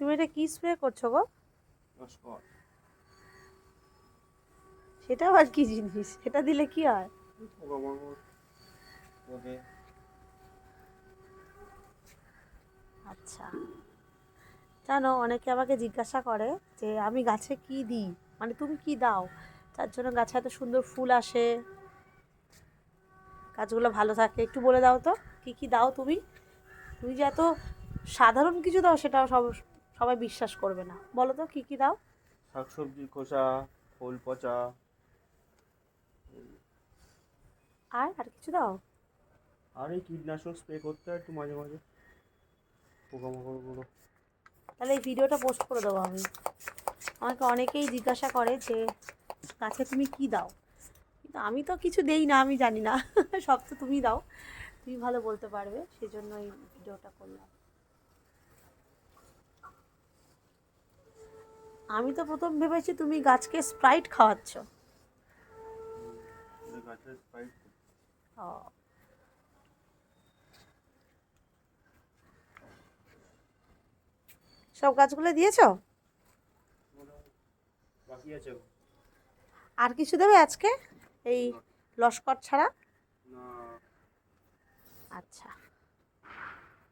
তুমি এটা কি স্প্রে করছো গো? লস্কর। সেটা আবার কি জিনিস? সেটা দিলে কি হয়? পোকামাকড় ওকে। আচ্ছা, জানো অনেকে আমাকে জিজ্ঞাসা করে যে আমি গাছে কি দিই, মানে তুমি কি দাও তার জন্য গাছে এত সুন্দর ফুল আসে, গাছগুলো ভালো থাকে। একটু বলে দাও তো কি কি দাও তুমি? তুমি যে এত সাধারণ কিছু দাও সেটাও সবাই বিশ্বাস করবে না। বলো তো কি কি দাও? শাকসবজির খোসা, ফুল পচা। আর কিছু দাও? আর এই কীটনাশক স্প্রে করতে হয় একটু মাঝে মাঝে পোকামাকড়গুলো। তাহলে এই ভিডিওটা পোস্ট করে দেবো আমি। আমাকে অনেকেই জিজ্ঞাসা করে যে গাছে তুমি কি দাও, কিন্তু আমি তো কিছু দেই না, আমি জানি না। সব তো তুমি দাও, তুমি ভালো বলতে পারবে, সেই জন্য এই ভিডিওটা করলাম। আমি তো প্রথম ভেবেছি তুমি গাছকে স্প্রাইট খাওয়াচ্ছ। গাছের স্প্রাইট। ও, সব গাছগুলো দিয়েছো? বাকি আছে। আর কিছু দেবে আজকে এই লস্কর ছাড়া? না। আচ্ছা।